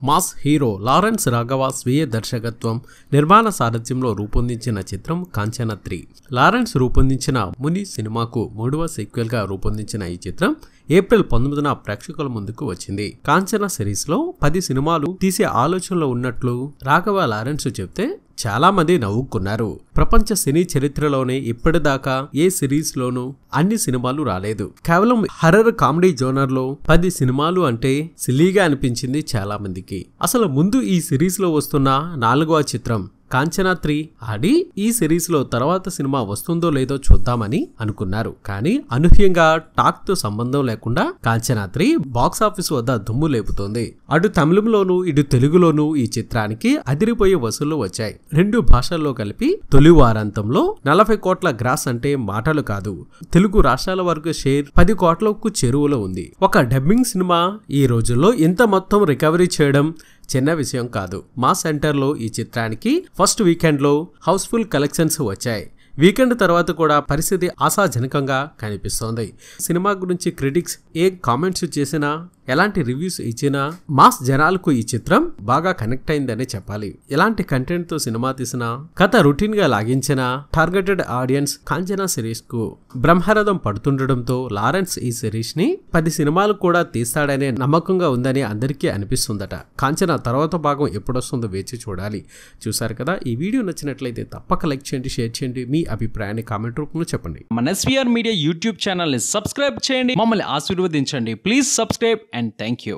Mass hero Lawrence Raghava స్వీయ దర్శకత్వం నిర్మాణ సారథ్యంలో రూపొందించిన చిత్రం కాంచన 3. లారెన్స్ రూపొందించిన ముని సినిమాకు 3వ సీక్వెల్ గా రూపొందించిన ఈ చిత్రం ఏప్రిల్ 19న ప్రేక్షకుల ముందుకు వచ్చింది. కాంచన సిరీస్ లో 10 సినిమాలు తీసే ఆలోచనలో ఉన్నట్లు రాఘవ లారెన్స్ చెప్తే చాలా మంది నవ్వుకున్నారు. ప్రపంచ సినీ చరిత్రలోనే ఇప్పటిదాకా ఏ సిరీస్ లోనూ అన్ని సినిమాలు రాలేదు. కేవలం హర్రర్ కామెడీ జోనర్ లో 10 సినిమాలు అంటే సిల్లీగా అనిపించింది చాలా మందికి. అసలు ముందు ఈ సిరీస్ లో వస్తున్న 4వ చిత్రం కాంచన 3 ఆడి ఈ సిరీస్ లో తర్వాత సినిమా వస్తుందో లేదో చూద్దామని అనుకున్నారు. కానీ అనూహ్యంగా టాక్ తో సంబంధం లేకుండా కాంచన 3 బాక్సాఫీస్ వద్ద దుమ్ము లేపుతోంది. అటు తమిళంలోనూ ఇటు తెలుగులోనూ ఈ చిత్రానికి అదిరిపోయే వసూళ్లు వచ్చాయి. 2 భాషల్లో కలిపి తొలి వారాంతంలో 40 కోట్ల గ్రాస్ అంటే మాటలు కాదు. తెలుగు రాష్ట్రాల వరకు షేర్ 10 కోట్లకు చెరువులో ఉంది. ఒక డబ్బింగ్ సినిమా ఈ రోజుల్లో ఇంత మొత్తం రికవరీ చేయడం చిన్న విషయం కాదు. మా సెంటర్లో ఈ చిత్రానికి ఫస్ట్ వీకెండ్లో హౌస్ఫుల్ కలెక్షన్స్ వచ్చాయి. వీకెండ్ తర్వాత కూడా పరిస్థితి ఆశాజనకంగా కనిపిస్తోంది. సినిమా గురించి క్రిటిక్స్ ఏ కామెంట్స్ చేసినా ఎలాంటి రివ్యూస్ ఇచ్చినా మాస్ జనాలకు ఈ చిత్రం బాగా కనెక్ట్ అయిందనే చెప్పాలి. ఎలాంటి కంటెంట్ తో సినిమా తీసినా కథ రొటీన్ గా లాగించిన టార్గెటెడ్ ఆడియన్స్ కాంచన సిరీస్ కు బ్రహ్మరథం పడుతుండటంతో లారెన్స్ ఈ సిరీస్ ని 10 సినిమాలు కూడా తీస్తాడనే నమ్మకంగా ఉందని అందరికీ అనిపిస్తుందట. కాంచన తర్వాత భాగం ఎప్పుడొస్తుందో వేచి చూడాలి. చూసారు కదా, ఈ వీడియో నచ్చినట్లయితే తప్పక లైక్ చేయండి, షేర్ చేయండి, మీ అభిప్రాయాన్ని కామెంట్ రూపంలో చెప్పండి. మన ఎస్వీఆర్ మీడియా యూట్యూబ్ ఛానల్ ని సబ్స్క్రైబ్ చేయండి, మమ్మల్ని ఆశీర్వదించండి. Please subscribe and thank you.